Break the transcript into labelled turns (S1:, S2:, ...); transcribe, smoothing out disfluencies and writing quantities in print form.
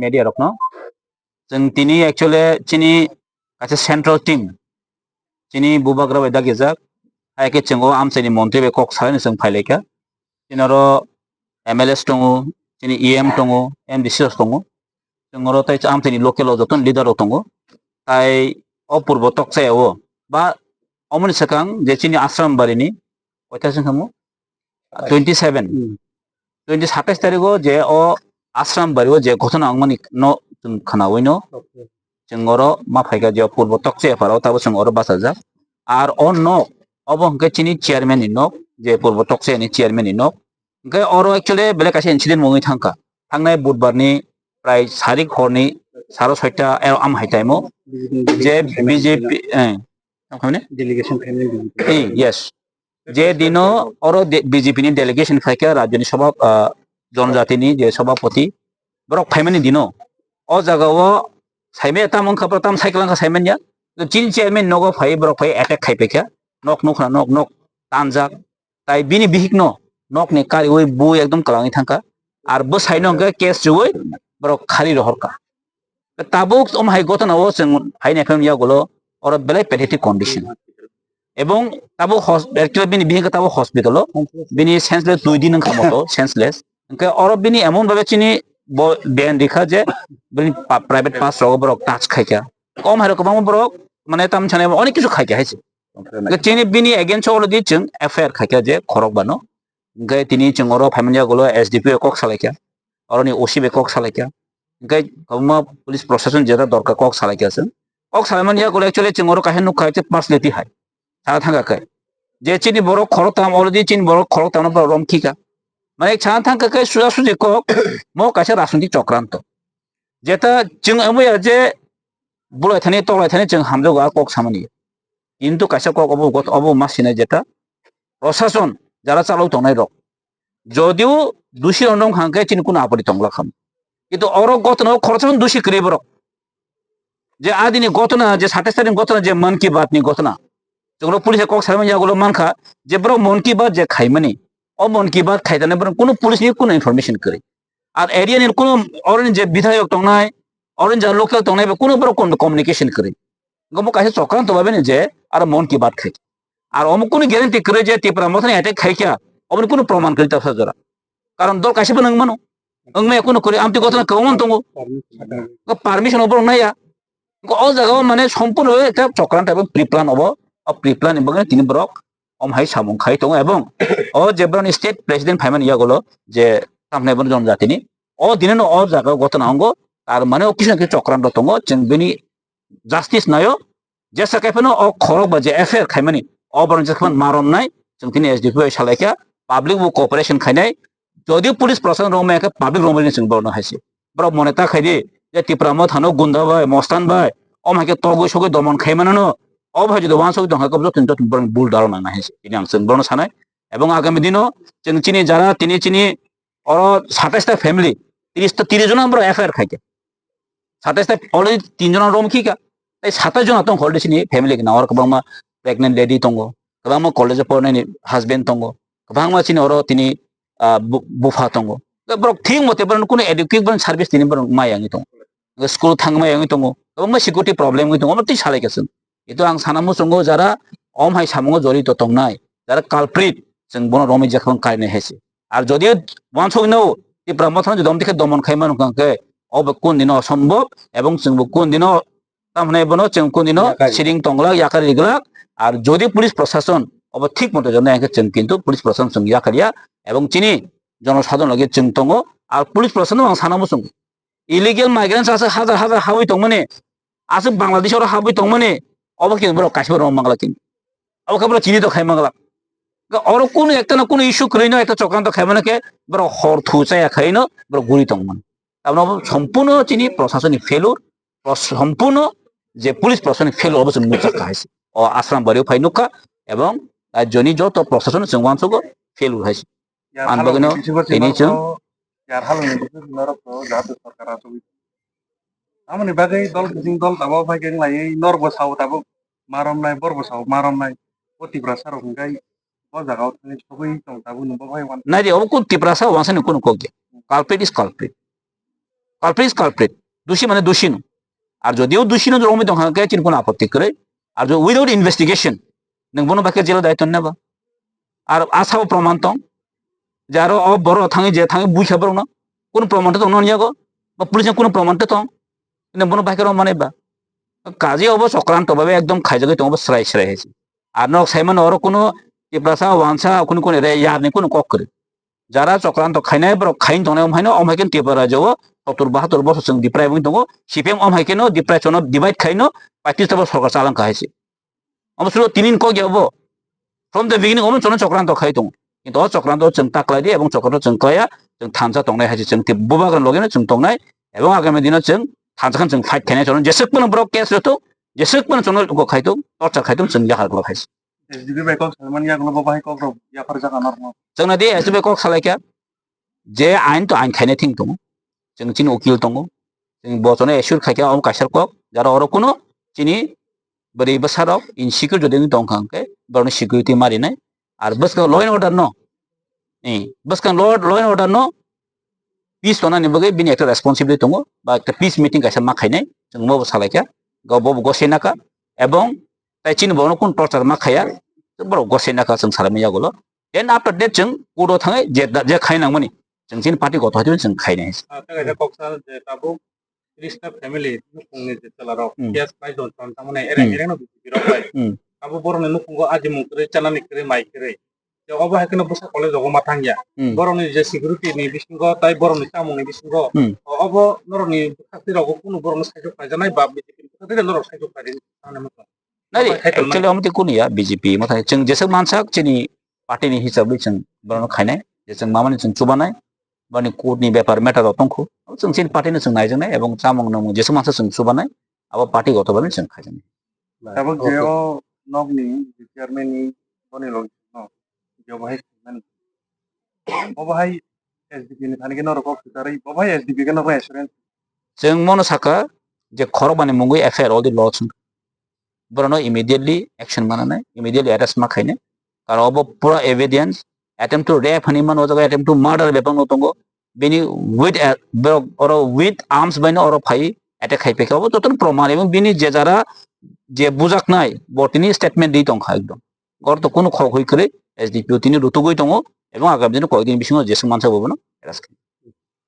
S1: media rok no jeng tini actually chini kaisa central team chini bubagra bai dagijak haike chengo amchani montri be kok salani jeng phaileka tinaro MLS tongo chini EM tongo MDC tongo jengoro tai amchani local joton leader tongo tai opurbo toksayo ba omoni sakang je chini ashram barini oita jenghamu 27 27 তারিখও যে ও আশ্রাম বাড়িও যে ঘটনা angmani no जों खोनावैनो जोंगरो माफाइगा जे पूर्व तकसे फाराव ताबो जोंगरो बासाजा আর ও knock of হংকে চিনি chairman নি knock যে পূর্ব তকসে নি চেয়ারম্যান নি নক হংকে অর एक्चुअली বেলেগ কাছে ইনসিডেন্ট মঙ্গি থাঙ্কা থাंनाय বুধবারনি প্রায় 4 হরনি 6:30 আমহাই টাইমও যে বিজেপি মানে ডেলিগেশন ফ্যামিলি यस যে দিনও অর বিজেপি নি ডেলিগেশন ফাইকা রাজ্যনি সভা জনজাতিনি যে সভাপতি বরক ফাইমানি দিনো অ জায়গাও সাইমে তামং খাপ্রতাম সাইকেলাঙ্কা সাইমেনয়া চিন চেয়ারম্যান নগো ফাই বরক ফাই অ্যাটাক খাইপেখা নক নখনা নক নক তানজাক তাই বিনি বিহিক ন নক নি কারি ওই বই একদম কালাঙ্গি থাঙ্কা আর বো সাইনঙ্কা কেস জুই বরক খালি রহরকা তাবুক ওমহাই গতনাও जों ফাইন এফএম ইয়াগুলো অর বেলে পেথেটিক কন্ডিশন এবং তাবো एक्चुअली বিনি বিহিক তাবো হসপিটাল বিনি সেন্সলেস 2 দিন খামতো সেন্সলেস ओंके अर बिनि एमन भाबे चिनि बेन दिखा जे बिनि प्राइवेट पास रग बरक टाच खाइका कम हारो गोबां बरक माने ताम छाने अनेक किछु खाइका हाइसे चिनि बिनि अगेंस्ट अलरेडी जों एफआईआर खाइका जे खरक बानो ओंके तिनि जों अर फाइमानिया गलो एसडीपी कक सालाइका अरनि ओसीबी कक सालाइका ओंके गमा पुलिस प्रशासन जेरा दरकार कक सालाइका जों कक सालाइमानिया गलो एक्चुअली जों अर काहे नुखा जे पर्सनालिटी हाय सारा थांगाखै जे चिनि बरक खरक ताम अलरेडी चिनि बरक खरक ताम रम खिका মানে ছান থাঙ্কাকে সুজাসুজি কক মো কাছে রাজনৈতিক চক্রান্ত যেটা जों এময়া যে বুলাই থানি তলাই থানি जों হামজোগা কক সামানি কিন্তু কাছে কক অবগত মাসিনে যেটা প্রশাসন যারা চালাও তনাই রক যদিও দোষী অন্ডং হাঙ্কে চিন কোন আপত্তি তংলা খাম কিন্তু অর গতনা খরচন দোষী করে বরক যে আদিনি গতনা যে 27 তারিখ গতনা যে মন কি বাত নি গতনা जों পুলিশে কক সাইমান যাগুলো মানখা যে বড় মন কি বাত যে খাইমানি অমন কি বাত খাইতানে বরং কোন পুলিশ নি কোন ইনফরমেশন করে আর এরিয়া নি কোন অরেন যে বিধায়ক তংনাই অরেন যা লোকাল তংনাই কোন বড় কোন কমিউনিকেশন করে গম কাছে চক্রান্ত ভাবে যে আর মন কি বাত খাই আর অমুক কোন গ্যারান্টি করে যে টিপরা মথনে অ্যাটাক খাইকা অমন কোন প্রমাণ করিতে সাজরা কারণ দল কাছে বন মানো অংমে কোন করে আমতি কথা কমন তঙ্গ পারমিশন ওপর নাইয়া অ জায়গা মানে সম্পূর্ণ একটা চক্রান্ত এবং প্রিপ্লান প্রিপ্লান এবং তিনি ব্রক অমহাই সামং খাই দङ এবং অ जेब्रानि स्टेट प्रेसिडेंट फाइमान ইয়াগুলো যে সামনে বন জনজাতিনি অ দিনেনো অ জায়গা গতনা অঙ্গ তার মানে ও কিছু চক্রান্ত দङ जों बेनि জাস্টিস নাयो जेसा काइफानो अ खरक बा जे एफआईआर खाइमानि अ बरन जेखमान मारमनाय जों तिनि एसडीपी सालायका पाब्लिक वो कोऑपरेशन खाइनाय जदिও पुलिस प्रशासन रमायका पाब्लिक रमायनि जों बरनो हाइसे ब्र मनेता खाइदि जे तिप्रामो थानो गुन्दा बाय मस्तान बाय अ माके तगै सगै दमन खाइमाननो अब हाय যদি ওয়ান সব দংকা কবজ তিনটা বরং বুল দাঁড়ানো না হাইছে তিনি আং বরণ সানায় এবং আগামী দিনও जों চিনি যারা তিনি চিনি অর 27টা ফ্যামিলি 30 জন আমরা এফআইআর খাইকে 27টা অলরেডি 3 জন রম খিকা এই 27 জন আতং হলদে চিনি ফ্যামিলি না অর কবাংমা প্রেগন্যান্ট লেডি তঙ্গো কবাংমা কলেজে পড়নাयनि হাজবেন্ড তঙ্গো কবাংমা চিনি অর তিনি বুফা তঙ্গো ব্রক ঠিক মতে বরণ কোন এডুকেট বরণ সার্ভিস তিনি বরণ মায়াঙ্গি তঙ্গো স্কুল থাংমায়াঙ্গি তঙ্গো কবাংমা সিকিউরিটি প্রবলেম গই তঙ্গো তি সালাইगासिनो itu ang sanamu sunggo jara om hai samungo jorito tongnai jara culprit जों বন রমি যখন কাইনে হেসে আর যদিও ওয়ানসই নো এই ব্রহ্মথন যদি দমদিকে দমন খাইমান কাঙ্কে অব কোন দিন অসম্ভব এবং जों কোন দিন তামনে বনো जों কোন দিন সিরিং তংলা ইয়াকারি রিগলা আর যদি পুলিশ প্রশাসন অব ঠিক মতো জন্য একে जों কিন্তু পুলিশ প্রশাসন जों ইয়াকারিয়া এবং চিনি জনসাধারণ লাগে जों তঙ্গ আর পুলিশ প্রশাসন আং সানামু সঙ্গ ইলিগেল মাইগ্রেন্টস আছে হাজার হাজার হাবই তংমানে আছে বাংলাদেশের হাবই তংমানে অবকে বড় কাশ্মীর মাংলা কিন অবকে বড় চিনি তো খাই মাংলা और কোন একটা না কোন ইস্যু করিনো একটা চক্রান্ত খাইমানকে বড় হর থুচায়া খাইনো বড় গুরি তংমান আমরা সম্পূর্ণ চিনি প্রশাসনিক ফেলুর সম্পূর্ণ যে পুলিশ প্রশাসনিক ফেলুর অবশ্যই মুচাক হাইছে ও আশ্রম বাড়িও ফাইনুকা এবং জনি যত প্রশাসন जोंवानसगो ফেলুর হাইছে আনবগনো তিনি जों
S2: यार हालनि नरक जाहाथे सरकारा सबै आमनि बागै दल बिजिं दल दाबो फाइगें लायै नरबो साव दाबो मारमनाय बरबो साव मारमनाय अतिब्रा सारंगाय ब जागाव थांनि सबै दं दाबो नुबो फाइवान
S1: नाय रे अबको तिप्रासा वासन कोन Koge काल्प्रिट is काल्प्रिट culprit is culprit দোষী মানে দোষী নো আর যদিও দোষী নো রমি দং হাঙ্কে চিনি কোনো আপত্তি করে আর উইদাউট ইনভেস্টিগেশন নों বনো বাকে জেল দায়িত্ব নেবা আর আসাও প্রমাণ দं যে আরো বড় থাঙে যে থাঙে বুঝাবো না কোনো প্রমাণটা দं নিয়াগো বা পুলিশে কোনো প্রমাণটা দं নों বনো বাকে মানেবা কাজে অব চক্রান্ত ভাবে একদম খাইজাগে দं স্রাই স্রাই হয়েছে আর নক সাইমান অর কোনো টিপ্রাসা ওয়ানসা কোনো কোনো রে ইয়ারনি কোনো কক করে যারা চক্রান্ত খাইনাय বড় খাইন দंनाय অমহাইनो অমহাইকেन টিপ্রা যাও 70-72 বছর जों दिप्राय बुं दङ सिपिएम अमहाइकेनो दिप्राय चनो डिवाइड खाइनो पार्टी तब सरकार चालां खाइसे अमसुरो तिनिन को गेबो फ्रम द बिगिनिंग अमन चनो चक्राন্ত खाइ दङ কিন্তু अ चक्राন্ত जों ताक्लायदि এবং चक्राন্ত जों क्लाया जों थानजा दंनाय हाइसे जों ति बुबागन लगेनो जों दंनाय এবং आगामी दिनाव जों थानजाखन जों फाइट खाइनाय चनो जेसेकपन ब्रक केस रतो जेसेकपन चनो को खाइदो टर्चार खाइदो जों जाहार ग्ला खाइसे
S2: एसडीपी बाइकक सलमान यागलो बाबाय कक रो याफार जागा नरम
S1: जोंना दि एसबे कक सालायका जे आइन तो आइन खाइनाय थिं दङ जों चिन उकिल दङ जों बचने एसुर खाइका अम काइसार कक जारा अर कोनो चिनि बरै बसाराव इनसिक्योर जदि दं खांके बरनो सिकिउरिटी मारिनाय आरो बसका ल एन्ड अर्डार न बसका ल एन्ड अर्डार न पीस तनानि बगै बिनि एकटा रेसपन्सिबिलिटी दङ बा एकटा पीस मिटिं काइसा मा खाइनाय जों मबो सालायका गावबो गसेनाका एवं ताइ चिन बरनो कोन टर्चार मा खाया बर गसेनाका जों सालायनाय जागोल देन आफ्टर दैट जों कोडो थाङै जे खाइनांमोनि जों चिन पार्टी गथ हथिन जों खाइनाय
S2: तागा कक्सा जे ताबो क्रिस्टा फैमिली नुखुंनि जे चलाराव केस प्राइस दं तामने एरे एरेनो बिराव बाय ताबो बरनो नुखुंगो आजि मुकरे चालानि करे माइकरे जे अबो हाकनो बसा कलेज जगो माथांगिया बरनो जे सिकिउरिटी नि बिसिंगो ताइ बरनो सामुनि बिसिंगो अबो नरनि खातिराव कुनु बरनो साइड फायजानाय बा बिजेपि खातिरा नर साइड फायदिन ताने मत
S1: नारि एक्चुअली अमति कुनिया बीजेपी मथाय जों जेसे मानसाक चिनि पार्टीनि हिसाबै जों बरनो खाइनाय जे जों मामानि जों चुबानाय बानि कोडनि बेपार मेटार तंखौ जों चिन पार्टीनो जों नायजोंनाय एवं चामंग नमु जेसे मानसा जों चुबानाय अब पार्टी गथबानो जों खाइजोंनाय
S2: ताबो जेओ नगनि चेयारमेननि बनि लग न जेओ बाहाय बाहाय एसडीपी नि थानिके नर कक सुतारै बाहाय एसडीपी के नर एश्योरेंस
S1: जों मनो साका जे खरबानि मुंगै एफआईआर ऑल द लॉस बरनो इमीडिएटली एक्शन मानानै इमीडिएटली अरेस्ट मा खाइने कारण अब पूरा एविडेंस अटेम्प्ट टू रेप हनीमान हो जगह अटेम्प्ट टू मर्डर बेपन न तंगो बेनि विथ आर्म्स बायनो और फाइ अटैक खाइपेखाबो जतन प्रमाण एवं बिनि जे जारा जे बुजाकनाय बर्तिनि स्टेटमेंट दै दंखा एकदम गर तो कोनो खय खय करे एसडीपी तिनि रुतुगै दङ एवं आगामी दिन कयदिन बिसिङाव जेसे मानसा बबनो एरेस्ट